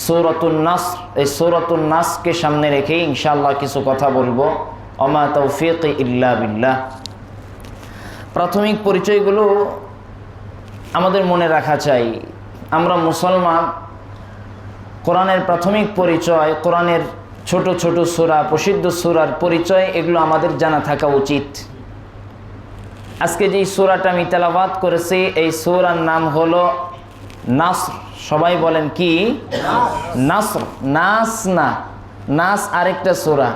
সূরাতুন নাসর। এই সূরাতুন নাসকে সামনে রেখে ইনশাআল্লাহ কিছু কথা বলবো। ওমা তৌফিক ইল্লা বিল্লাহ। প্রাথমিক পরিচয়গুলো আমাদের মনে রাখা চাই। আমরা মুসলমান, কোরআনের প্রাথমিক পরিচয়, কোরআনের ছোট ছোট সূরা, প্রসিদ্ধ সূরার পরিচয়, এগুলো আমাদের জানা থাকা উচিত। আজকে যেই সূরাটা আমি তেলাওয়াত করেছি, এই সূরার নাম হলো নাসর। সবাই বলেন কি? নাসর। নাস না, নাস আরেকটা সূরা।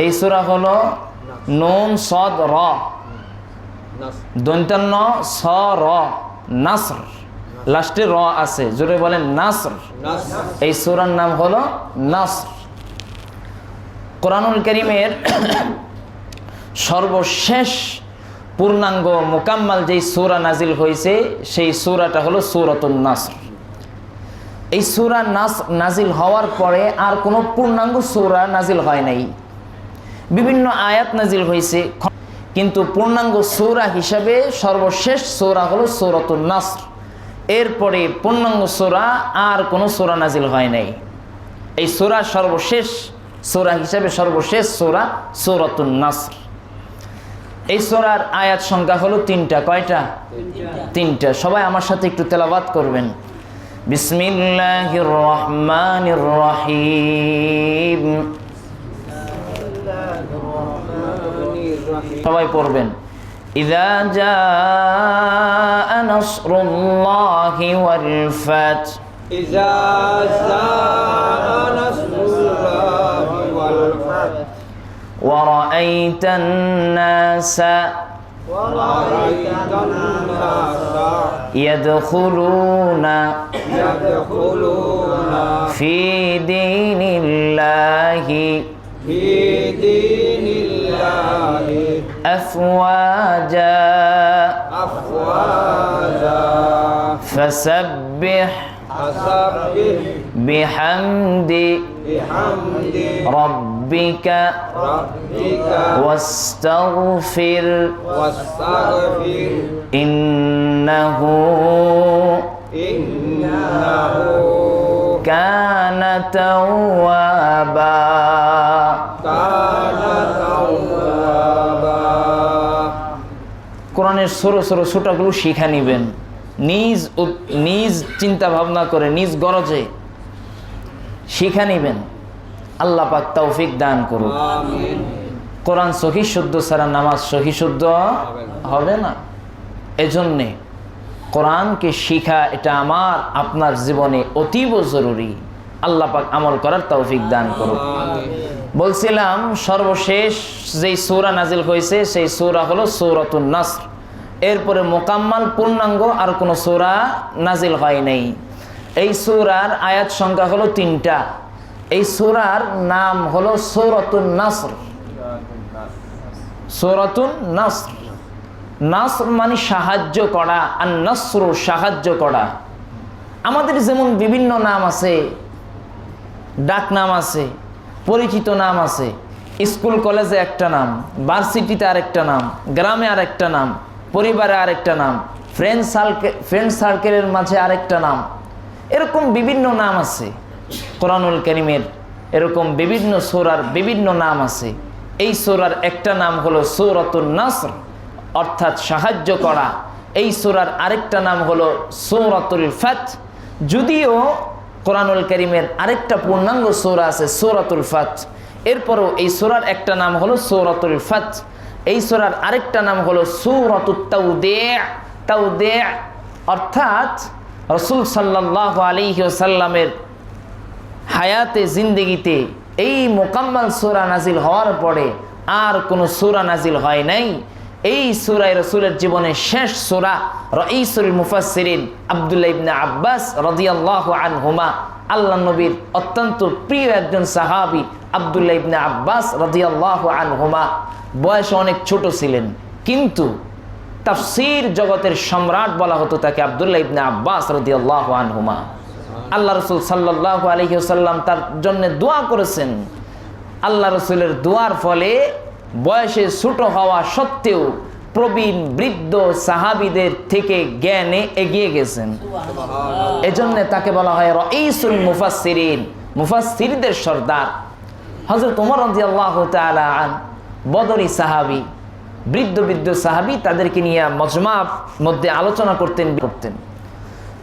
এই সূরা হলো নুন সদ র, দন্তান্ন স র, নাসর। লাস্টে র আছে, জোরে বলেন নাসর। এই সূরার নাম হলো নাসর। কোরআনুল কারীমের সর্বশেষ পূর্ণাঙ্গ মোকাম্মাল যেই সূরা নাজিল হয়েছে, সেই সূরাটা হলো সূরাতুন নাসর। এই সূরা নাজিল হওয়ার পরে আর কোনো পূর্ণাঙ্গ সূরা নাজিল হয় নাই। বিভিন্ন আয়াত নাজিল হয়েছে, কিন্তু পূর্ণাঙ্গ সূরা হিসাবে সর্বশেষ সূরা হলো সূরাতুন নাসর। এরপরে পূর্ণাঙ্গ সূরা আর কোনো সূরা নাজিল হয় নাই। এই সূরা সর্বশেষ সূরা হিসাবে সর্বশেষ সূরা সূরাতুন নাসর। এই সূরার আয়াত সংখ্যা হলো 3টা। কয়টা? 3টা। সবাই আমার সাথে একটু তেলাওয়াত করবেন। বিসমিল্লাহির রহমানির রহিম। সবাই পড়বেন। ইযা জাআ নাসরুল্লাহি ওয়াল ফাত। ইযা জাআ নাসরুল্লাহি ওয়াল ফাত। ورأيت الناس يدخلون في دين الله أفواجا فسبح بحمد ربك واستغفر إنه كان توابا। কোরআনের ছোট ছোট ছোটগুলো শিখা নিবেন, নিজ চিন্তা ভাবনা করে, নিজ গরজে শিখা নিবেন। আল্লাহ পাক তৌফিক দান করুন। কোরআন সহি শুদ্ধ ছাড়া নামাজ সহি শুদ্ধ হবে না। এজন্যে কোরআনকে শিখা এটা আমার আপনার জীবনে অতীব জরুরি। আল্লাহ পাক আমল করার তৌফিক দান করুন। বলছিলাম সর্বশেষ যেই সূরা নাজিল হয়েছে সেই সূরা হলো সূরাতুন নাসর। এরপরে মোকাম্মাল পূর্ণাঙ্গ আর কোনো সূরা নাজিল হয় নাই। এই সূরার আয়াত সংখ্যা হলো 3টা। এই সূরার নাম হলো সূরাতুন নাসর। সূরাতুন নাসর। নাসর মানে সাহায্য করা, আর নাসর সাহায্য করা। আমাদের যেমন বিভিন্ন নাম আছে, ডাক নাম আছে, পরিচিত নাম আছে। স্কুল কলেজে একটা নাম, ভার্সিটিতে আরেকটা নাম, গ্রামে আরেকটা নাম, পরিবারে আরেকটা নাম, ফ্রেন্ড সার্কেলের মাঝে আরেকটা নাম। এরকম বিভিন্ন নাম আছে কোরআনুল কারীমের। এরকম বিভিন্ন সূরার বিভিন্ন নাম আছে। এই সূরার একটা নাম হলো সূরাতুন নাসর, অর্থাৎ সাহায্য করা। এই সূরার আরেকটা নাম হলো সূরাতুল ফাত। যদিও কোরআনুল কারীমের আরেকটা পূর্ণাঙ্গ সূরা আছে সূরাতুল ফাত, এরপরও এই সূরার একটা নাম হলো সূরাতুল ফাত। এই সূরার আরেকটা নাম হলো সূরাতুত তাওদী'আ। তাওদী'আ অর্থাৎ রাসূল সাল্লাল্লাহু আলাইহি ওয়াসাল্লামের হায়াতে জিন্দেগিতে এই মোকাম্মাল সূরা নাজিল হওয়ার পরে আর কোনো সূরা নাজিল হয় নাই। এই সূরায় রাসূলের জীবনের শেষ সূরা। রাইসুল মুফাসসিরিন আব্দুল্লাহ ইবনে আব্বাস রাদিয়াল্লাহু আনহুমা, আল্লাহ নবীর অত্যন্ত প্রিয় একজন সাহাবী আব্দুল্লাহ ইবনে আব্বাস রাদিয়াল্লাহু আনহুমা বয়সে অনেক ছোট ছিলেন, কিন্তু তাফসীর জগতের সম্রাট বলা হতো তাকে আব্দুল্লাহ ইবনে আব্বাস রাদিয়াল্লাহু আনহুমা। আল্লাহ রাসূল সাল্লাল্লাহু আলাইহি ওয়াসাল্লাম তার জন্য দোয়া করেছেন। আল্লাহ রাসূলের দোয়ার ফলে বয়সে ছোট হওয়া সত্ত্বেও প্রবীণ বৃদ্ধ সাহাবীদের থেকে জ্ঞানে এগিয়ে গেছেন। এজন্য তাকে বলা হয় রাইসুল মুফাসসিরিন, মুফাসসিরদের সর্দার। হযরত ওমর রাদিয়াল্লাহু তাআলা আন বদরি সাহাবী, বৃদ্ধ বৃদ্ধ সাহাবী, তাদেরকে নিয়ে মজমার মধ্যে আলোচনা করতেন।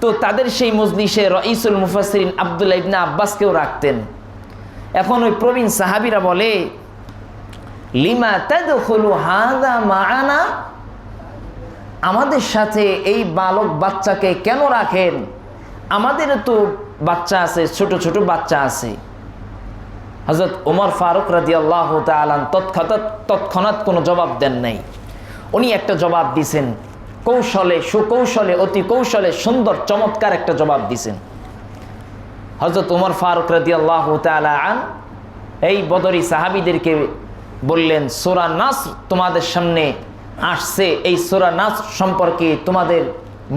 তো তাদের সেই মজলিসে রাইসুল মুফাসসিরিন আব্দুল্লাহ ইবনে আব্বাসকেও রাখতেন। এখন ওই প্রবীণ সাহাবীরা বলে, লিমা তাদখুলু হাযা মা'ানা, আমাদের সাথে এই বালক বাচ্চাকে কেন রাখেন? আমাদের তো বাচ্চা আছে, ছোট ছোট বাচ্চা আছে। হযরত ওমর ফারুক রাদিয়াল্লাহু তাআলা তৎক্ষণাৎ কোনো জবাব দেন নাই। উনি একটা জবাব দিছেন, কৌশলে, সুকৌশলে, অতি কৌশলে, সুন্দর চমৎকার একটা জবাব দিছেন। হযরত ওমর ফারুক রাদিয়াল্লাহু তাআলা আন এই বদরি সাহাবীদেরকে বললেন, সূরা নাসর তোমাদের সামনে আসছে, এই সূরা নাসর সম্পর্কে তোমাদের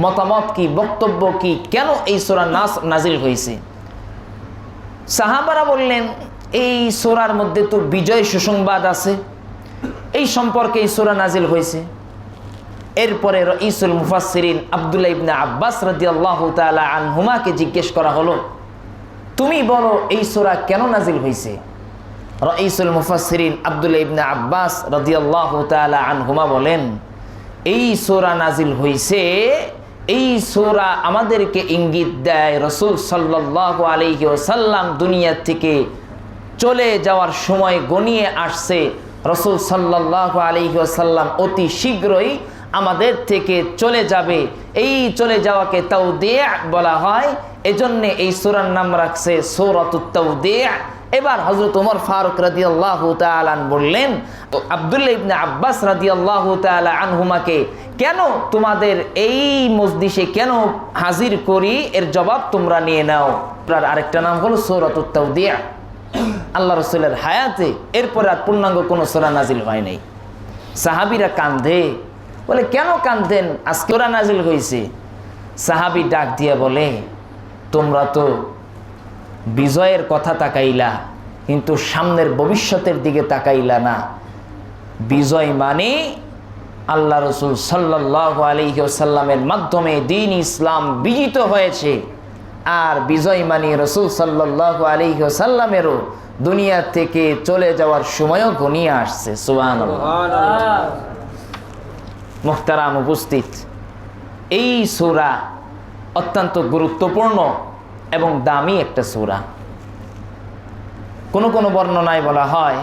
মতামত কি, বক্তব্য কি, কেন এই সূরা নাসর নাজিল হয়েছে? সাহাবারা বললেন, এই সূরার মধ্যে তো বিজয় সুসংবাদ আছে, এই সম্পর্কে এই সূরা নাজিল হয়েছে। এরপরে রাইসুল মুফাসসিরিন আব্দুল্লাহ ইবনে আব্বাস রাদিয়াল্লাহু তাআলা আনহুমাকে জিজ্ঞেস করা হলো, তুমি বলো এই সূরা কেন নাজিল হয়েছে? রাইসুল মুফাসসিরিন আব্দুল্লাহ ইবনে আব্বাস রাদিয়াল্লাহু তাআলা আনহুমা বলেন, এই সূরা নাজিল হয়েছে, এই সূরা আমাদেরকে ইঙ্গিত দেয় রাসূল সাল্লাল্লাহু আলাইহি ওয়াসাল্লাম দুনিয়া থেকে চলে যাওয়ার সময় গনিয়ে আসছে। রাসূল সাল্লাল্লাহু আলাইহি ওয়াসাল্লাম অতি শীঘ্রই আমাদের থেকে চলে যাবে। এই চলে যাওয়াকে তাওদিয়া বলা হয়, এজন্য এই সূরার নাম রাখছে সূরাতুত তাওদিয়া। এবার হযরত ওমর ফারুক রাদিয়াল্লাহু তাআলা বললেন, তো আব্দুল্লাহ ইবনে আব্বাস রাদিয়াল্লাহু তাআলা আনহুমাকে কেন তোমাদের এই মজলিসে কেন হাজির করি, এর জবাব তোমরা নিয়ে নাও। আরেকটা নাম হলো সূরাতুত তাওদিয়া। আল্লাহ রাসূলের হায়াতে এরপরে আর পূর্ণাঙ্গ কোনো সূরা নাজিল হয় নাই। সাহাবীরা কান্দে, বলে কেন কাঁদেন, আজকে সূরা নাজিল হয়েছে। সাহাবী ডাক দিয়ে বলে, তোমরা তো বিজয়ের কথা তাকাইলা, কিন্তু সামনের ভবিষ্যতের দিকে তাকাইলা না। বিজয় মানে আল্লাহ রাসূল সাল্লাল্লাহু আলাইহি ওয়াসাল্লামের মাধ্যমে দ্বীন ইসলাম বিজিত হয়েছে, আর বিজয় মানে রাসূল সাল্লাল্লাহু আলাইহি ওয়াসাল্লামেরও দুনিয়া থেকে চলে যাওয়ার সময়ও ঘনিয়ে আসছে। সুবহানাল্লাহ। মুহতারাম উপস্থিত, এই সূরা অত্যন্ত গুরুত্বপূর্ণ এবং দামি একটা সূরা। কোনো কোনো বর্ণনায় বলা হয়,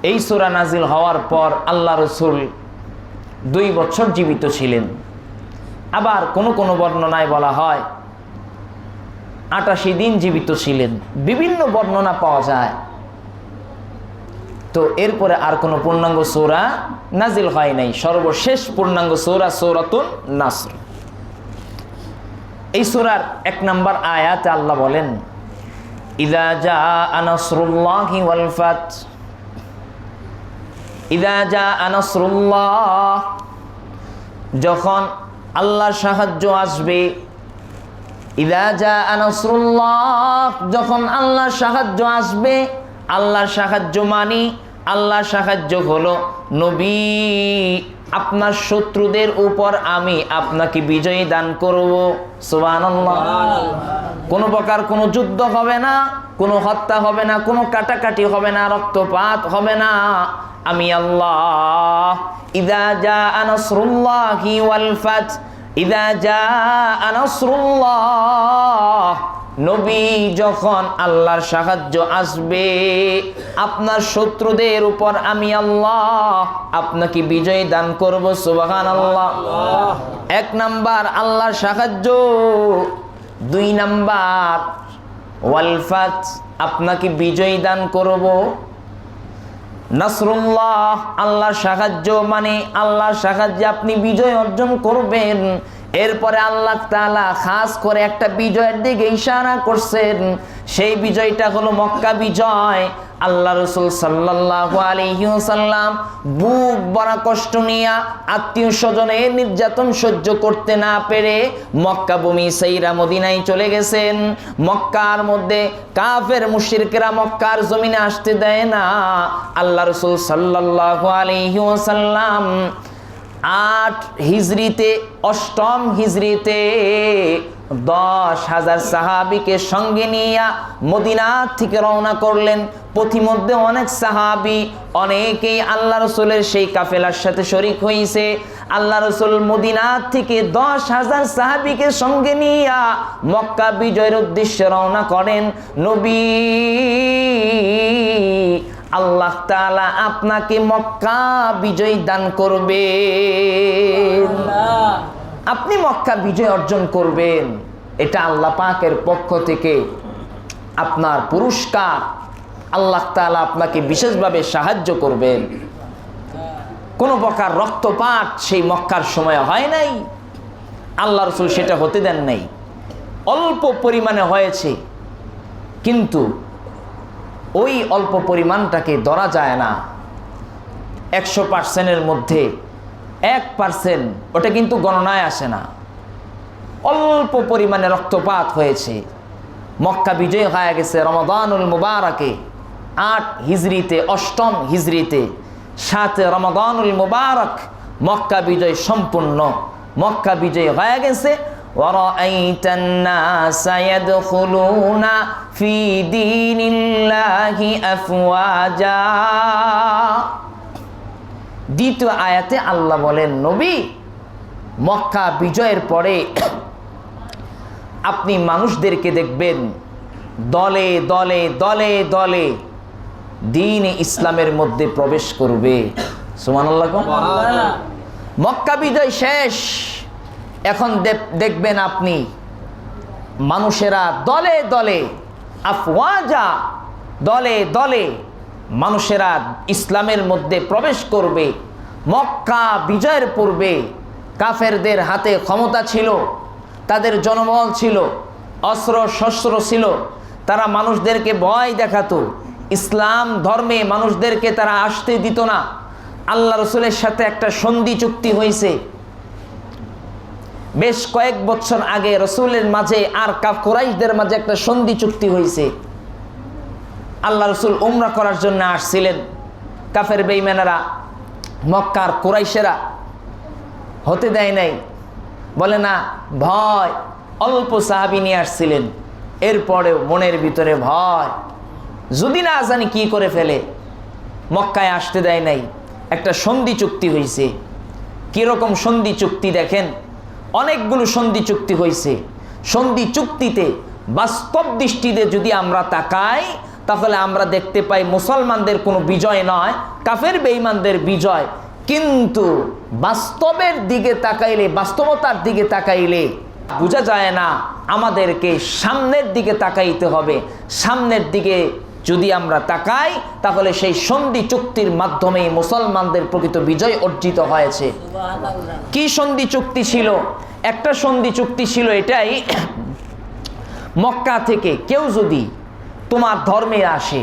এই সূরা নাজিল হওয়ার পর আল্লাহ রাসূল 2 বছর জীবিত ছিলেন। আবার কোনো কোনো বর্ণনায় বলা হয় 88 দিন জীবিত ছিলেন। বিভিন্ন বর্ণনা পাওয়া যায়। তো এরপরে আর কোনো পূর্ণাঙ্গ সূরা নাজিল হয় নাই। সর্বশেষ পূর্ণাঙ্গ সূরা সূরাতুন নাসর। এই সূরার 1 নম্বর আয়াতে আল্লাহ বলেন, ইযা জাআ নাসরুল্লাহি ওয়াল ফাত, ইযা জাআ নাসরুল্লাহ, যখন আল্লাহর সাহায্য আসবে। ইযা জাআ নাসরুল্লাহ, যখন আল্লাহর সাহায্য আসবে। আল্লাহর সাহায্য মানি, আল্লাহর সাহায্য হলো নবী, আপনার শত্রুদের উপর আমি আপনাকে বিজয় দান করব। সুবহানাল্লাহ। কোনো প্রকার কোনো যুদ্ধ হবে না, কোনো হত্যা হবে না, কোনো কাটাকাটি হবে না, রক্তপাত হবে না। আমি আল্লাহ। ইযা জাআ নাসরুল্লাহি ওয়াল ফাত, ইযা জাআ নাসরুল্লাহ, নবী যখন আল্লাহর সাহায্য আসবে, আপনার শত্রুদের উপর আমি আল্লাহ আপনাকে বিজয় দান করব। সুবহানাল্লাহ। 1 নাম্বার আল্লাহর সাহায্য, 2 নাম্বার ওয়াল ফাত, আপনাকে বিজয় দান করব। নাসরুল্লাহ, আল্লাহর সাহায্য মানে আল্লাহর সাহায্যে আপনি বিজয় অর্জন করবেন। এরপরে আল্লাহ তাআলা খাস করে একটা বিজয়ের দিকে ইশারা করছেন। সেই বিজয়টা হলো মক্কা বিজয়। আল্লাহ রাসূল সাল্লাল্লাহু আলাইহি ওয়াসাল্লাম বুক ভরা কষ্ট নিয়ে আত্মীয় স্বজনের নির্যাতন সহ্য করতে না পেরে মক্কা ভূমি সাইরা মদিনায় চলে গেছেন। মক্কার মধ্যে কাফের মুশরিকরা মক্কার জমিনে আসতে দেয় না। আল্লাহ রাসূল সাল্লাল্লাহু আলাইহি ওয়াসাল্লাম 8 হিজরিতে, 8ম হিজরিতে 10,000 সাহাবীকে সঙ্গে নিয়ে মদিনা থেকে রওনা করলেন। পথিমধ্যে অনেক সাহাবী, অনেকেই আল্লাহ রসুলের সেই কাফেলার সাথে শরীক হয়েছে। আল্লাহ রসুল মদিনা থেকে 10,000 সাহাবীকে সঙ্গে নিয়ে মক্কা বিজয়ের উদ্দেশ্যে রওনা করেন। নবী, আল্লাহ তাআলা আপনাকে মক্কা বিজয় দান করবেন, আপনি মক্কা বিজয় অর্জন করবেন, এটা আল্লাহ পাকের পক্ষ থেকে আপনার পুরস্কার। আল্লাহ তাআলা আপনাকে বিশেষভাবে সাহায্য করবেন। কোনো প্রকার রক্তপাত সেই মক্কার সময় হয় নাই, আল্লাহ রসুল সেটা হতে দেন নাই। অল্প পরিমাণে হয়েছে, কিন্তু ওই অল্প পরিমাণটাকে ধরা যায় না। 100%-এর মধ্যে 1% ওটা কিন্তু গণনায় আসে না। অল্প পরিমাণে রক্তপাত হয়েছে। মক্কা বিজয় হয়ে গেছে রমাদানুল মুবারকে 8 হিজরিতে, 8ম হিজরিতে, 7 রমাদানুল মুবারক মক্কা বিজয় সম্পূর্ণ। মক্কা বিজয় হয়ে গেছে। وَرَأَيْتَ النَّاسَ يَدْخُلُونَ فِي دِينِ اللَّهِ أَفْوَاجًا। দ্বিতীয় আয়াতে আল্লাহ বলেন, নবী, মক্কা বিজয়ের পরে আপনি মানুষদেরকে দেখবেন দলে দলে দলে দলে দ্বীন ইসলামের মধ্যে প্রবেশ করবে। সুবহানাল্লাহ। মক্কা বিজয় শেষ, এখন দেখবেন আপনি মানুষেরা দলে দলে, আফওয়াজা, দলে দলে মানুষেরা ইসলামের মধ্যে প্রবেশ করবে। মক্কা বিজয়ের পূর্বে কাফেরদের হাতে ক্ষমতা ছিল, তাদের জনবল ছিল, অস্ত্র শস্ত্র ছিল, তারা মানুষদেরকে ভয় দেখাতো, ইসলাম ধর্মে মানুষদেরকে তারা আসতে দিত না। আল্লাহ রসুলের সাথে একটা সন্ধি চুক্তি হয়েছে বেশ কয়েক বছর আগে, রসুলের মাঝে আর কুরাইশদের মাঝে একটা সন্ধি চুক্তি হয়েছে। আল্লাহ রসুল উমরা করার জন্য আসছিলেন। কাফের বেঈমানেরা, মক্কার কুরাইশেরা হতে দেয় নাই, বলে না, ভয়। অল্প সাহাবী নিয়ে আসছিলেন, এরপরেও মনের ভিতরে ভয়, যদি না জানি কি করে ফেলে, মক্কায় আসতে দেয় নাই। একটা সন্ধি চুক্তি হয়েছে। কিরকম সন্ধি চুক্তি দেখেন, অনেকগুলো সন্ধি চুক্তি হয়েছে। সন্ধি চুক্তিতে বাস্তব দৃষ্টিতে যদি আমরা তাকাই, তাহলে আমরা দেখতে পাই মুসলমানদের কোনো বিজয় নয়, কাফের বেঈমানদের বিজয়। কিন্তু বাস্তবের দিকে তাকাইলে, বাস্তবতার দিকে তাকাইলে বোঝা যায় না। আমাদেরকে সামনের দিকে তাকাইতে হবে। সামনের দিকে যদি আমরা তাকাই, তাহলে সেই সন্ধি চুক্তির মাধ্যমেই মুসলমানদের প্রকৃত বিজয় অর্জিত হয়েছে। কি সন্ধি চুক্তি ছিল? একটা সন্ধি চুক্তি ছিল এটাই, মক্কা থেকে কেউ যদি তোমার ধর্মে আসে,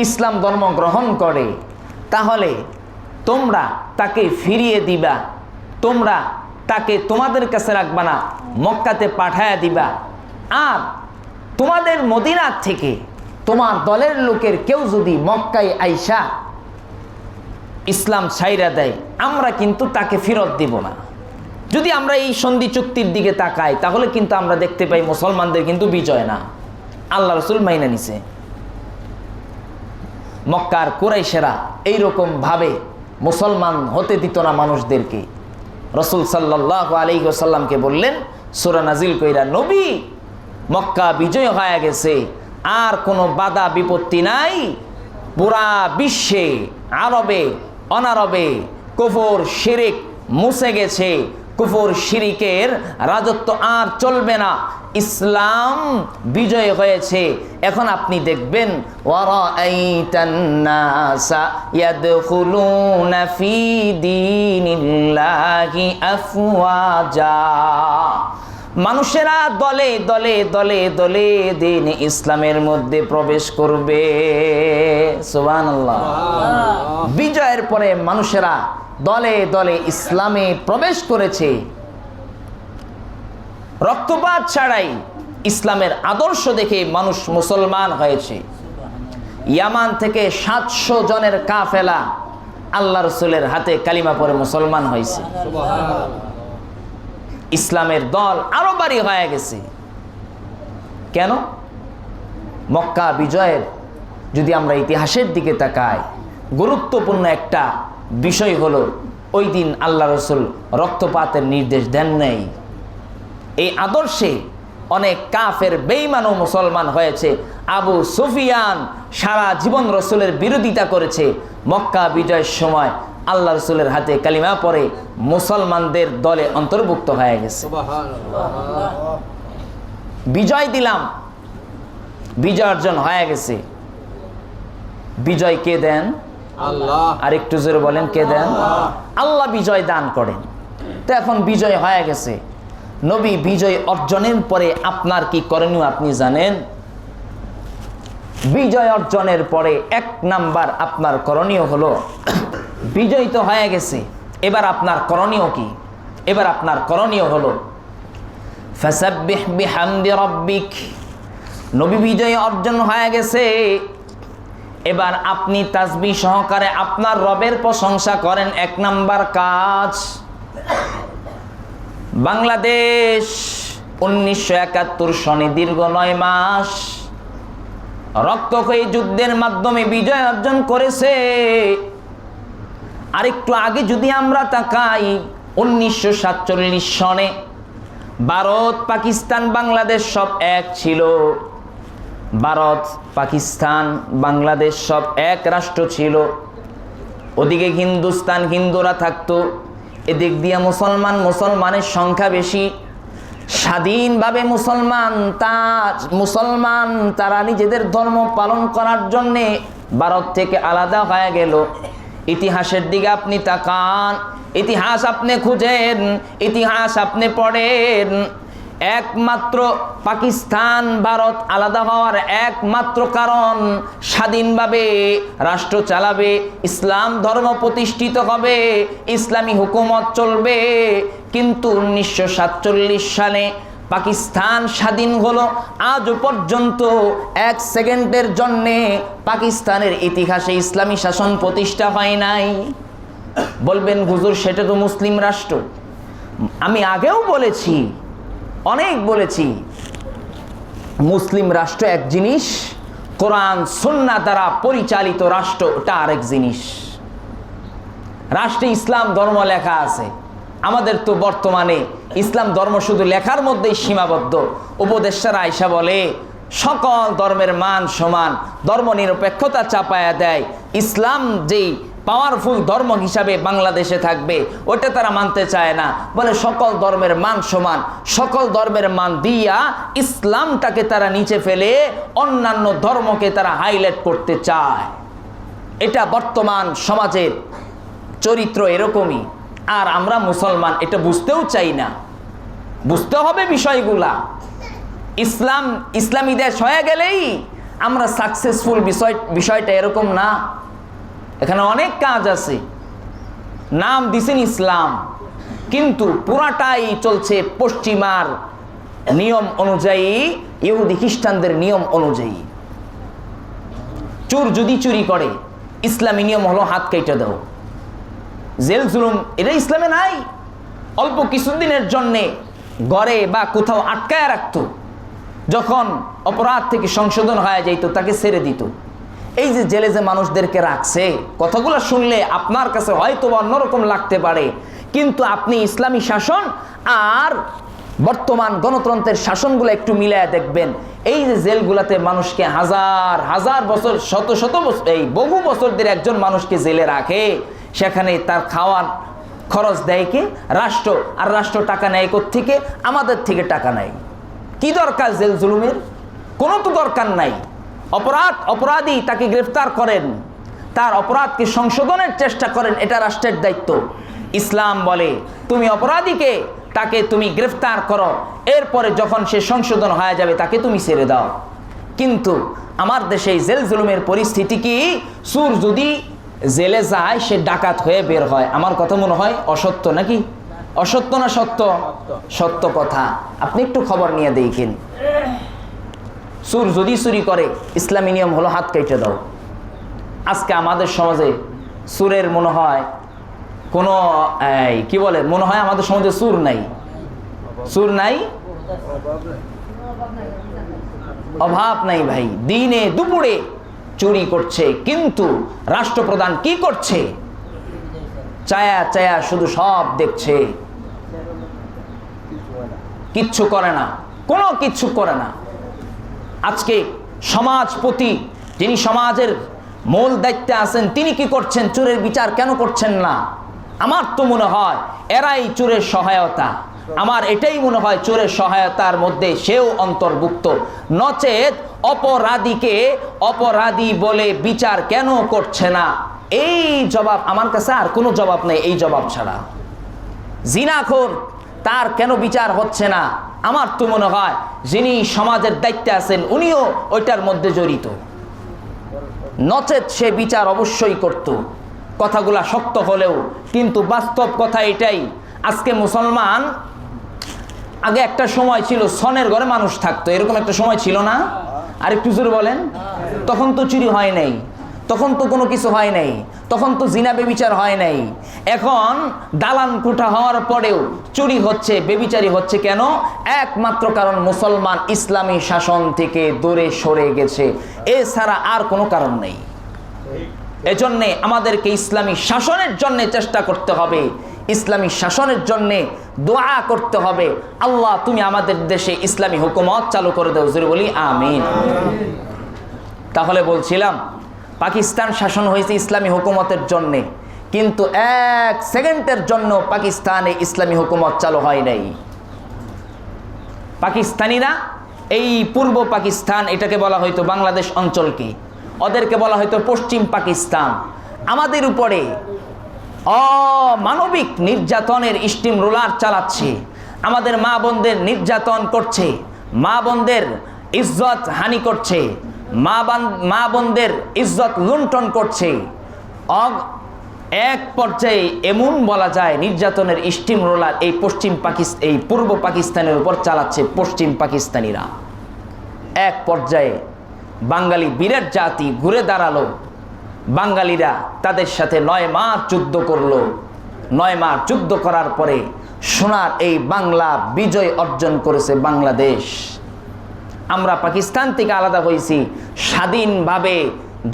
ইসলাম ধর্ম গ্রহণ করে, তাহলে তোমরা তাকে ফিরিয়ে দিবা, তোমরা তাকে তোমাদের কাছে রাখবা না, মক্কাতে পাঠায়া দিবা। আর তোমাদের মদিনা থেকে তোমার দলের লোকের কেউ যদি মক্কায় আইসা ইসলাম ছাইরা দেয়, আমরা কিন্তু তাকে ফেরত দিব না। যদি আমরা এই সন্ধি চুক্তির দিকে তাকাই, তাহলে কিন্তু আমরা দেখতে পাই মুসলমানদের কিন্তু বিজয় না, আল্লাহ রসুল মাইনা নিছে। মক্কার কুরাইশেরা এইরকম ভাবে মুসলমান হতে দিত না মানুষদেরকে। রসুল সাল্লাল্লাহু আলাইহি ওয়াসাল্লামকে বললেন, সূরা নাজিল কইরা, নবী, মক্কা বিজয় হয়ে গেছে, আর কোনো বাধা বিপত্তি নাই। পুরা বিশ্বে, আরবে অনারবে কুফর শিরিক মুছে গেছে, কুফর শিরিকের রাজত্ব আর চলবে না, ইসলাম বিজয় হয়েছে। এখন আপনি দেখবেন, ওয়ারাআইতান নাসা ইয়াদখুলুনা ফি দীনিল্লাহি আফওয়াজা। মানুষেরা দলে দলে দলে দলে দিন ইসলামের মধ্যে প্রবেশ করবে। সুবহানাল্লাহ। বিজয়ের পরে মানুষেরা দলে দলে ইসলামে প্রবেশ করেছে। রক্তপাত ছাড়াই ইসলামের আদর্শ দেখে মানুষ মুসলমান হয়েছে। ইয়ামান থেকে 700 জনের কাফেলা আল্লাহ রসুলের হাতে কালিমা পড়ে মুসলমান হয়েছে। ইসলামের দল আরো বাড়ি হয়ে গেছে। কেন? মক্কা বিজয়ের যদি আমরা ইতিহাসের দিকে তাকাই, গুরুত্বপূর্ণ একটা বিষয় হলো ওই দিন আল্লাহ রসুল রক্তপাতের নির্দেশ দেন নাই। এই আদর্শে অনেক কাফের বেঈমান ও মুসলমান হয়েছে। আবু সুফিয়ান সারা জীবন রসুলের বিরোধিতা করেছে, মক্কা বিজয়ের সময় আল্লাহ রসুলের হাতে কালিমা পড়ে মুসলমানদের দলে অন্তর্ভুক্ত হয়ে গেছে। বিজয় দিলাম, বিজয় অর্জন হয়ে গেছে। বিজয় কে দেন? আল্লাহ। আর একটু জোরে বলেন, কে দেন? আল্লাহ বিজয় দান করেন। তো এখন বিজয় হয়ে গেছে, নবী বিজয় অর্জনের পরে আপনার কি করণীয় আপনি জানেন? বিজয় অর্জনের পরে 1 নাম্বার আপনার করণীয় হলো, বিজয় তো হয়ে গেছে, এবার আপনার করণীয় কি? এবার আপনার করণীয় হলো ফাসাব্বিহ বিহামদি রাব্বিক। নবী বিজয় অর্জন হয়ে গেছে, এবার আপনি তাসবিহ সহকারে আপনার রবের প্রশংসা করেন। 1 নাম্বার কাজ। বাংলাদেশ 1971 সনে দীর্ঘ 9 মাস রক্তক্ষয়ী যুদ্ধের মাধ্যমে বিজয় অর্জন করেছে। আরেকটু আগে যদি আমরা তাকাই, 1947 সনে ভারত পাকিস্তান বাংলাদেশ সব এক ছিল। ভারত পাকিস্তান বাংলাদেশ সব এক রাষ্ট্র ছিল। ওদিকে হিন্দুস্তান হিন্দুরা থাকতো, এদিক দিয়ে মুসলমানের সংখ্যা বেশি। স্বাধীনভাবে মুসলমান তারা নিজেদের ধর্ম পালন করার জন্যে ভারত থেকে আলাদা হয়ে গেল। ইতিহাসের দিকে আপনি তাকান, ইতিহাস আপনি খুঁজেন, ইতিহাস আপনি পড়েন। একমাত্র পাকিস্তান ভারত আলাদা হওয়ার একমাত্র কারণ, স্বাধীনভাবে রাষ্ট্র চালাবে, ইসলাম ধর্ম প্রতিষ্ঠিত হবে, ইসলামী হুকুমত চলবে। কিন্তু 1947 সালে পাকিস্তান স্বাধীন হলো, আজও পর্যন্ত 1 সেকেন্ডের জন্যে পাকিস্তানের ইতিহাসে ইসলামী শাসন প্রতিষ্ঠা হয় নাই। বলবেন হুজুর সেটা তো মুসলিম রাষ্ট্র। আমি আগেও বলেছি, অনেক বলেছি, মুসলিম রাষ্ট্র এক জিনিস, কোরআন সুন্নাহ দ্বারা পরিচালিত রাষ্ট্র ওটা আরেক জিনিস। রাষ্ট্রে ইসলাম ধর্ম লেখা আছে। আমাদের তো বর্তমানে ইসলাম ধর্ম শুধু লেখার মধ্যেই সীমাবদ্ধ। উপদেষ্টারা আয়েশা বলে সকল ধর্মের মান সমান, ধর্ম নিরপেক্ষতা চাপায়া দেয়। ইসলাম যেই পাওয়ারফুল ধর্ম হিসাবে বাংলাদেশে থাকবে ওটা তারা মানতে চায় না, বলে সকল ধর্মের মান সমান। সকল ধর্মের মান দিয়া ইসলামটাকে তারা নিচে ফেলে অন্যান্য ধর্মকে তারা হাইলাইট করতে চায়। এটা বর্তমান সমাজের চরিত্র এরকমই। আর আমরা মুসলমান এটা বুঝতেও চাই না। বুঝতে হবে বিষয়গুলা। ইসলামী দেশ হয়ে গেলেই আমরা সাকসেসফুল, বিষয়টা এরকম না। এখানে অনেক কাজ আছে, নাম দিছেন ইসলাম, কিন্তু পুরাটাই চলছে পশ্চিমার নিয়ম অনুযায়ী, ইহুদি খ্রিস্টানদের নিয়ম অনুযায়ী। চোর যদি চুরি করে, ইসলামী নিয়ম হলো হাত কেটে দাও। জেল জুলুম এটা ইসলামে নাই। অল্প কিছুদিনের জন্যে ঘরে বা কোথাও আটকায় রাখতো, যখন অপরাধ থেকে সংশোধন হয়ে যাইতো তাকে ছেড়ে দিত। এই যে জেলে যে মানুষদেরকে রাখছে, কথাগুলো শুনলে আপনার কাছে হয়তো অন্যরকম লাগতে পারে, কিন্তু আপনি ইসলামী শাসন আর বর্তমান গণতন্ত্রের শাসনগুলো একটু মিলায় দেখবেন। এই যে জেলগুলাতে মানুষকে হাজার হাজার বছর, শত শত বছর, এই বহু বছর ধরে একজন মানুষকে জেলে রাখে, সেখানে তার খাওয়ার খরচ দেয় কে? রাষ্ট্র। আর রাষ্ট্র টাকা নেয় কোত্থেকে? আমাদের থেকে টাকা নেয়। কি দরকার জেল জুলুমের? কোনো তো দরকার নাই। অপরাধী তাকে গ্রেফতার করেন, তার অপরাধকে সংশোধনের চেষ্টা করেন, এটা রাষ্ট্রের দায়িত্ব। ইসলাম বলে তুমি অপরাধীকে তাকে তুমি গ্রেফতার করো, এরপরে যখন সে সংশোধন হয়ে যাবে তাকে তুমি ছেড়ে দাও। কিন্তু আমার দেশে জেল জুলুমের পরিস্থিতি কি? চোর যদি জেলে যায় সে ডাকাত হয়ে বের হয়। আমার কথা মনে হয় অসত্য নাকি? অসত্য না সত্য? সত্য কথা। আপনি একটু খবর নিয়ে দেখেন, চোর যদি চুরি করে ইসলামী নিয়ম হলো হাত কেটে দাও। আজকে আমাদের সমাজে সুরের মনে হয় কোনো কি বলে, মনে হয় আমাদের সমাজে সুর নাই, সুর নাই, অভাব নাই ভাই। দিনে দুপুরে চুরি করছে, কিন্তু রাষ্ট্রপ্রধান কি করছে? চায়া চায়া শুধু সব দেখছে, কিচ্ছু করে না, কোনো কিচ্ছু করে না। আজকে সমাজপতি, যিনি সমাজের মূল দায়িত্বে আছেন, তিনি কি করছেন? চোরের বিচার কেন করছেন না? আমার তো মনে হয় এরাই চোরের সহায়তা। আমার এটাই মনে হয় চোরের সহায়তার মধ্যে সেও অন্তর্ভুক্ত। নচেত অপরাধীকে অপরাধী বলে বিচার কেন করছে না? এই জবাব আমার কাছে আর কোনো জবাব নেই এই জবাব ছাড়া। জিনাখোর, তার কেন বিচার হচ্ছে না? আমার তো মনে হয় যিনি সমাজের দায়িত্বে আছেন উনিও ওইটার মধ্যে জড়িত, নচেত সে বিচার অবশ্যই করত। কথাগুলা শক্ত হলেও কিন্তু বাস্তব কথা এটাই। আজকে মুসলমান, আগে একটা সময় ছিল সনের ঘরে মানুষ থাকতো, এরকম একটা সময় ছিল না? আর একটু জোরে বলেন। তখন তো চুরি হয় নাই, তখন তো কোনো কিছু হয় নাই, তখন তো জিনা বেবিচার হয় নাই। এখন দালান কোঠা হওয়ার পরেও চুরি হচ্ছে, বেবিচারি হচ্ছে। কেন? একমাত্র কারণ মুসলমান ইসলামী শাসন থেকে দূরে সরে গেছে, এছাড়া আর কোনো কারণ নেই। এজন্যে আমাদেরকে ইসলামী শাসনের জন্য চেষ্টা করতে হবে, ইসলামী শাসনের জন্যে দোয়া করতে হবে। আল্লাহ তুমি আমাদের দেশে ইসলামী হুকুমত চালু করে দাও, জোরে বলি আমিন। তাহলে বলছিলাম পাকিস্তান শাসন হয়েছে ইসলামী হুকুমতের জন্যে, কিন্তু এক সেকেন্ডের জন্য পাকিস্তানে ইসলামী হুকুমত চালু হয় নাই। পাকিস্তানিরা এই পূর্ব পাকিস্তান, এটাকে বলা হয়তো বাংলাদেশ অঞ্চলকে, ওদেরকে বলা হয়তো পশ্চিম পাকিস্তান, আমাদের উপরে অমানবিক নির্যাতনের স্টিম রোলার চালাচ্ছে। আমাদের মা বোনদের নির্যাতন করছে, মা বোনদের ইজ্জত হানি করছে, মা বোনদের ইজ্জত লুণ্ঠন করছে। এক পর্যায়ে এমন বলা যায় নির্যাতনের স্টিম রোলার এই পূর্ব পাকিস্তানের উপর চালাচ্ছে পশ্চিম পাকিস্তানিরা। এক পর্যায়ে বাঙালি বিরাট জাতি ঘুরে দাঁড়ালো, বাঙালিরা তাদের সাথে 9 মাস যুদ্ধ করলো। 9 মাস যুদ্ধ করার পরে সোনার এই বাংলা বিজয় অর্জন করেছে বাংলাদেশ। আমরা পাকিস্তান থেকে আলাদা হয়েছি স্বাধীনভাবে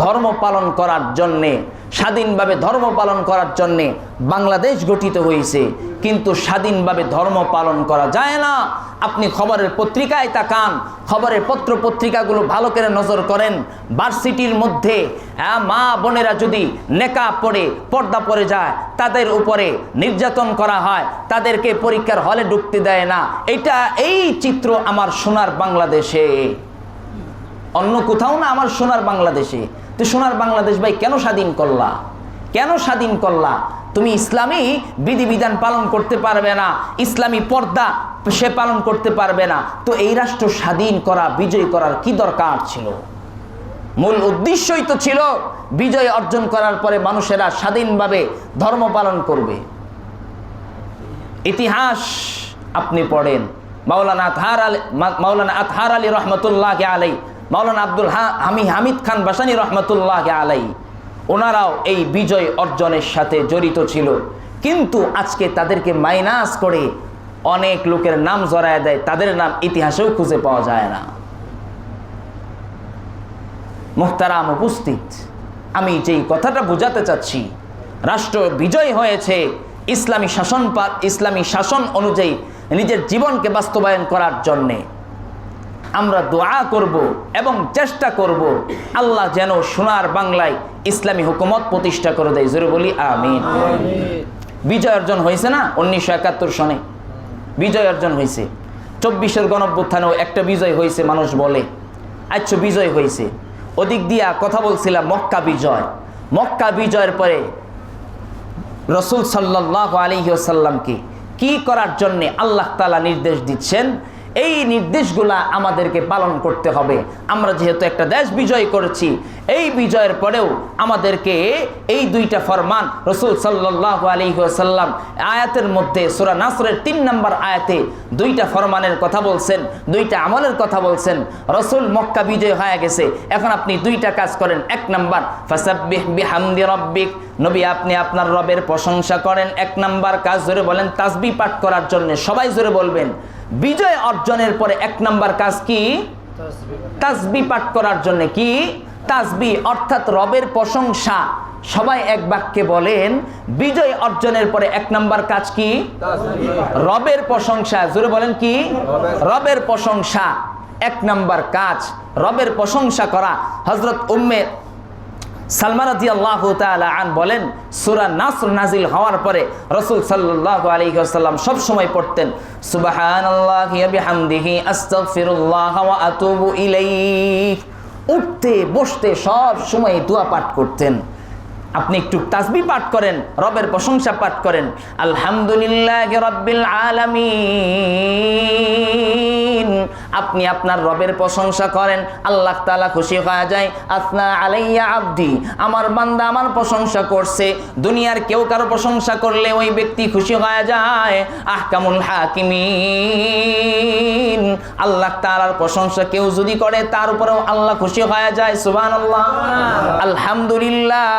ধর্ম পালন করার জন্যে, স্বাধীনভাবে ধর্ম পালন করার জন্যে বাংলাদেশ গঠিত হয়েছে, কিন্তু স্বাধীনভাবে ধর্ম পালন করা যায় না। আপনি খবরের পত্রিকায় তাকান, খবরের পত্র পত্রিকাগুলো ভালো করে নজর করেন। ভার্সিটির মধ্যে মা বোনেরা যদি নেকাব পরে, পর্দা পরে যায়, তাদের উপরে নির্যাতন করা হয়, তাদেরকে পরীক্ষার হলে ঢুকতে দেয় না। এই চিত্র আমার সোনার বাংলাদেশে, অন্য কোথাও না, আমার সোনার বাংলাদেশে। তো সোনার বাংলাদেশ ভাই কেন স্বাধীন করলা? কেন স্বাধীন করলা? তুমি ইসলামী বিধিবিধান পালন করতে পারবে না, ইসলামী পর্দা সে পালন করতে পারবে না, তো এই রাষ্ট্র স্বাধীন করা, বিজয় করার কি দরকার ছিল? মূল উদ্দেশ্যই তো ছিল বিজয় অর্জন করার পরে মানুষেরা স্বাধীনভাবে ধর্ম পালন করবে। ইতিহাস আপনি পড়েন, মাওলানা আতহার আলী রহমতুল্লাহ আলাই, মাওলানা আব্দুল হামিদ খান বাসানী রহমতুল্লাহ আলাই, ওনারাও এই বিজয় অর্জনের সাথে জড়িত ছিল। কিন্তু আজকে তাদেরকে মাইনাস করে অনেক লোকের নাম জড়ায় দেয়, তাদের নাম ইতিহাসেও খুঁজে পাওয়া যায় না। মুহতারাম উপস্থিত, আমি যেই কথাটা বোঝাতে চাচ্ছি, রাষ্ট্র বিজয় হয়েছে ইসলামী শাসন অনুযায়ী নিজের জীবনকে বাস্তবায়ন করার জন্যে। আমরা দোয়া করব এবং চেষ্টা করব আল্লাহ যেন সোনার বাংলায় ইসলামী হুকুমত প্রতিষ্ঠা করে দেয়, জোরে বলি আমিন। বিজয় অর্জন হয়েছে না 1971 সনে বিজয় অর্জন হয়েছে। 24-এর গণঅভ্যুত্থানেও একটা বিজয় হয়েছে মানুষ বলে, আচ্ছা বিজয় হয়েছে। ওদিক দিয়া কথা বলছিলাম মক্কা বিজয়। মক্কা বিজয়ের পরে রাসূল সাল্লাল্লাহু আলাইহি ওয়াসাল্লামকে কি করার জন্যে আল্লাহ তাআলা নির্দেশ দিচ্ছেন, এই নির্দেশগুলা আমাদেরকে পালন করতে হবে। আমরা যেহেতু একটা দেশ বিজয় করেছি, এই বিজয়ের পরেও আমাদেরকে এই দুইটা ফরমান রাসূল সাল্লাল্লাহু আলাইহি ওয়াসাল্লাম আয়াতের মধ্যে সূরা নাসরের 3 নম্বর আয়াতে দুইটা ফরমানের কথা বলছেন, দুইটা আমলের কথা বলছেন। রাসূল মক্কা বিজয় হয়ে গেছে, এখন আপনি দুইটা কাজ করেন। 1 নাম্বার ফাসাব্বিহ বিহামদি রাব্বিক, নবী আপনি আপনার রবের প্রশংসা করেন। 1 নাম্বার কাজ জোরে বলেন তাসবিহ পাঠ করার জন্য, সবাই জোরে বলবেন। বিজয় অর্জনের পরে 1 নাম্বার কাজ কি? তাসবিহ পাঠ করার জন্য। কি তাসবিহ? অর্থাৎ রবের প্রশংসা। সবাই এক বাক্যে বলেন, বিজয় অর্জনের পরে 1 নাম্বার কাজ কি? রবের প্রশংসা। জোরে বলেন কি? রবের প্রশংসা 1 নাম্বার কাজ, রবের প্রশংসা করা। হযরত উম্মে সালমা রাদিয়াল্লাহু তাআলা আন বলেন, সূরা নাসর নাজিল হওয়ার পরে রাসূল সাল্লাল্লাহু আলাইহি ওয়াসাল্লাম সব সময় পড়তেন সুবহানাল্লাহি ওয়া বিহামদিহি আস্তাগফিরুল্লাহ ওয়া আতুবু ইলাইহি। উঠতে বসতে সব সময় দোয়া পাঠ করতেন। আপনি একটু তাসবিহ পাঠ করেন, রবের প্রশংসা পাঠ করেন। আলহামদুলিল্লাহি রাব্বিল আলামিন, আপনি আপনার রবের প্রশংসা করেন, আল্লাহ তাআলা খুশি হয়ে যায়। আসনা আলাইয়া আবদি, আমার বান্দা আমার প্রশংসা করছে। দুনিয়ার কেউ কারো প্রশংসা করলে ওই ব্যক্তি খুশি হয়ে যায়। আহকামুল হাকিমিন, আল্লাহ তাআলার প্রশংসা কেউ যদি করে তার উপরেও আল্লাহ খুশি হয়ে যায়। সুবহানাল্লাহ। আলহামদুলিল্লাহ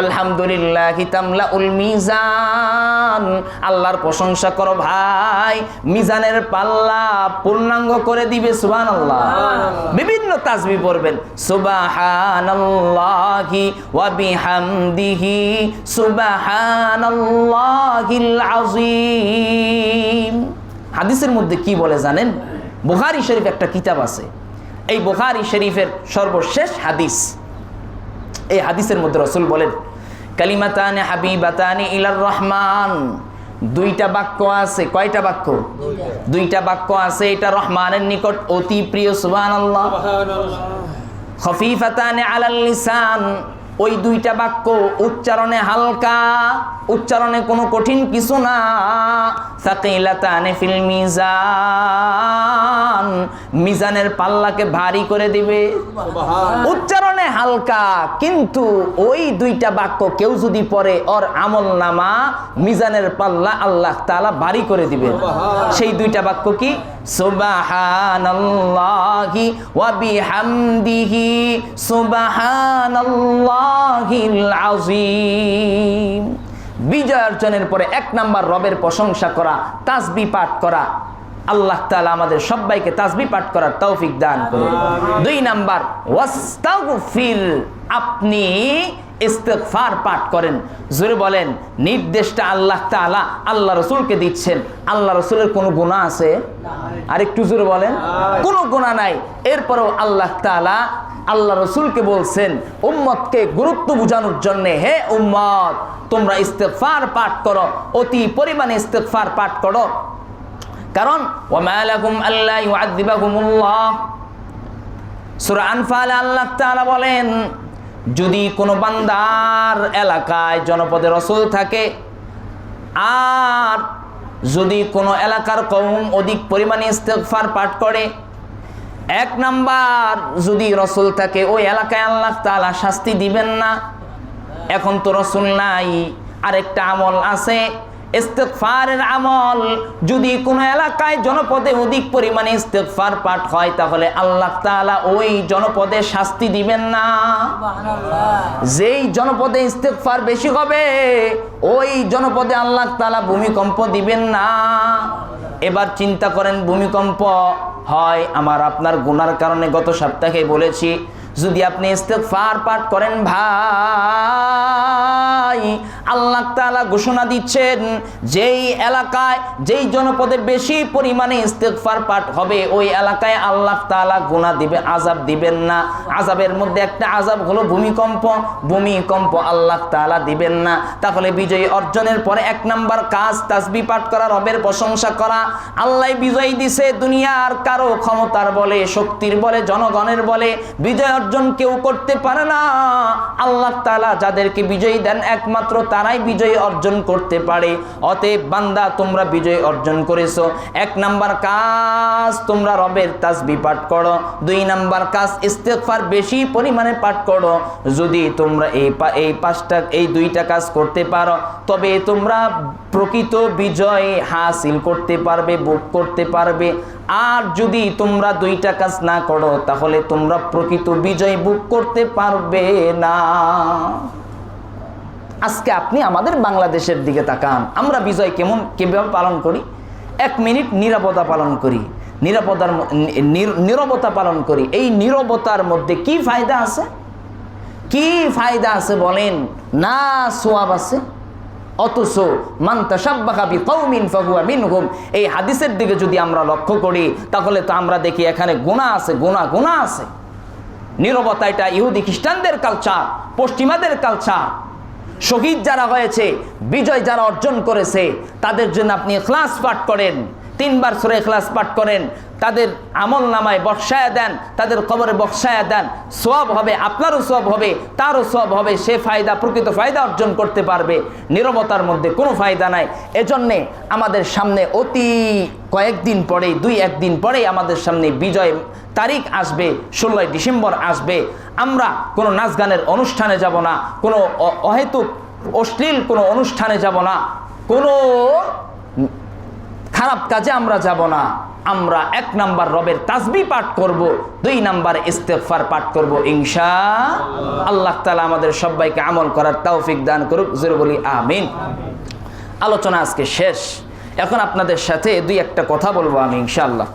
আলহামদুলিল্লাহি তামলাউল মিজান, আল্লাহর প্রশংসা করো ভাই, মিজানের পাল্লা পূর্ণাঙ্গ করে দিবে। সুবহানাল্লাহ। বিভিন্ন তাসবিহ পড়বেন, সুবহানাল্লাহি ওয়া বিহামদিহি সুবহানাল্লাহিল আযীম। হাদিসের মধ্যে কি বলে জানেন? বুখারী শরীফ একটা কিতাব আছে, এই বুখারী শরীফের সর্বশেষ হাদিস। এই হাদিসের মধ্যে রাসূল বলেন, কালিমাতানে হাবিবাতানে ইলার রহমান, দুইটা বাক্য আছে। কয়টা বাক্য? দুইটা বাক্য আছে, এটা রহমানের নিকট অতি প্রিয়। সুবহানাল্লাহ। খফিফাতানে আলাল লিসান, ওই দুইটা বাক্য উচ্চারণে হালকা, উচ্চারণে কোনো কঠিন কিছু না। সাকিলাতানে ফিল মিজান, মিজানের পাল্লাকে ভারী করে দিবে। উচ্চারণে হালকা, কিন্তু ওই দুইটা বাক্য কেউ যদি পড়ে ওর আমল নামা মিজানের পাল্লা আল্লাহ তাআলা ভারী করে দিবেন। সেই দুইটা বাক্য কি? সুবহানাল্লাহি ওয়া বিহামদিহি সুবহানাল্লাহিল আযীম। বিজয় অর্জনের পরে 1 নাম্বার রবের প্রশংসা করা, তাসবিহ পাঠ করা। আল্লাহ তাআলা আমাদের সবাইকে তাসবিহ পাঠ করার তৌফিক দান করুন। 2 নাম্বার ওয়াস্তাগফির, আপনি ইস্তিগফার পাঠ করেন। জোরে বলেন, নির্দেশটা আল্লাহ তাআলা আল্লাহ রাসূলকে দিচ্ছেন। আল্লাহ রাসূলের কোনো গুনাহ আছে? আর একটু জোরে বলেন, কোনো গুনাহ নাই। এরপরেও আল্লাহ তাআলা আল্লাহ রাসূলকে বলছেন উম্মতকে গুরুত্ব বোঝানোর জন্য, হে উম্মত তোমরা ইস্তিগফার পাঠ করো, অতি পরিমাণে ইস্তিগফার পাঠ করো। কারণ ওয়ামা লাকুম আল্লা ইউআযিবাকুমুল্লাহ, সূরা আনফাল আল্লাহ তাআলা বলেন, যদি কোনো বান্দার এলাকায় জনপদে রাসূল থাকে আর যদি কোনো এলাকার কওম অধিক পরিমাণে ইস্তিগফার পাঠ করে, 1 নাম্বার যদি রাসূল থাকে ওই এলাকায় আল্লাহ তাআলা শাস্তি দিবেন না। এখন তো রাসূল নাই, আরেকটা আমল আছে ইস্তিগফারের আমল। যদি কোনো এলাকায় জনপদে অধিক পরিমাণে ইস্তিগফার পাঠ হয় তাহলে আল্লাহ তাআলা ওই জনপদে শাস্তি দিবেন না। যেই জনপদে ইস্তিগফার বেশি হবে ওই জনপদে আল্লাহ তাআলা ভূমিকম্প দিবেন না। এবার চিন্তা করেন, ভূমিকম্প হয় আমার আপনার গুনার কারণে। গত সপ্তাহে বলেছি, যদি আপনি ইস্তিগফার পাঠ করেন ভাই, আল্লাহ তাআলা ঘোষণা দিচ্ছেন যেই এলাকায় যেই জনপদে বেশি পরিমাণে ইস্তিগফার পাঠ হবে ওই এলাকায় আল্লাহ তাআলা গুনাহ দিবে, আযাব দিবেন না। আযাবের মধ্যে একটা আযাব হলো ভূমিকম্প। ভূমিকম্প আল্লাহ তাআলা দিবেন না। তাহলে বিজয় অর্জনের পরে 1 নাম্বার কাজ তাসবিহ পাঠ করা, রবের প্রশংসা করা। আল্লাহ বিজয় দিছে, দুনিয়ার কারো ক্ষমতার বলে, শক্তির বলে, জনগণের বলে বিজয় অর্জন কেউ করতে পারে না। আল্লাহ তাআলা যাদেরকে বিজয়ী দেন একমাত্র তারাই বিজয় অর্জন করতে পারে। অতএব বান্দা তোমরা বিজয় অর্জন করেছো। 1 নাম্বার কাজ তোমরা রবের তাসবিহ পাঠ করো। 2 নাম্বার কাজ ইস্তেগফার বেশি পরিমাণে পাঠ করো। যদি তোমরা এই 2টা কাজ করতে পারো তবে তোমরা প্রকৃত বিজয় হাসিল করতে পারবে, ভোগ করতে পারবে। আর যদি তোমরা 2টা কাজ না করো তাহলে তোমরা প্রকৃত বিজয় ভোগ করতে পারবে না। আজকে আপনি আমাদের বাংলাদেশের দিকে তাকান, আমরা বিজয় কিভাবে পালন করি? 1 মিনিট নীরবতা পালন করি, নীরবতা পালন করি। এই নীরবতার মধ্যে কি ফায়দা আছে? কি ফায়দা আছে বলেন? না সোয়াব আছে। অথচ মান তাশাব্বাহা বিকওমিন ফাহুয়া মিনহুম, এই হাদিসের দিকে যদি আমরা লক্ষ্য করি তাহলে তো আমরা দেখি এখানে গুনাহ আছে, গুনাহ আছে। নীরবতা এটা ইহুদি খ্রিস্টানদের কালচার, পশ্চিমাদের কালচার। শহীদ যারা হয়েছে, বিজয় যারা অর্জন করেছে, তাদের জন্য আপনি ইখলাস পাঠ করেন, 3 বার সূরা ইখলাস পাঠ করেন, তাদের আমল নামায় বর্ষায়া দেন, তাদের কবরে বর্ষায়া দেন, সওয়াব হবে, আপনারও সওয়াব হবে, তারও সওয়াব হবে। সে ফায়দা, প্রকৃত ফায়দা অর্জন করতে পারবে। নীরবতার মধ্যে কোনো ফায়দা নাই। এজন্যে আমাদের সামনে অতি কয়েকদিন পরে, 2-1 দিন পরেই আমাদের সামনে বিজয় তারিখ আসবে, 16ই ডিসেম্বর আসবে। আমরা কোনো নাচ গানের অনুষ্ঠানে যাব না, কোনো অহেতুক অশ্লীল কোনো অনুষ্ঠানে যাব না, কোনো খারাপ কাজে আমরা যাব না। আমরা 1 নাম্বার রবের তাসবিহ পাঠ করব, 2 নাম্বার ইস্তেগফার পাঠ করব ইনশাআল্লাহ। আল্লাহ তাআলা আমাদের সবাইকে আমল করার তৌফিক দান করুক। জোরে বলি আমিন। আলোচনা আজকে শেষ। এখন আপনাদের সাথে 2-1টা কথা বলবো আমি ইনশাআল্লাহ।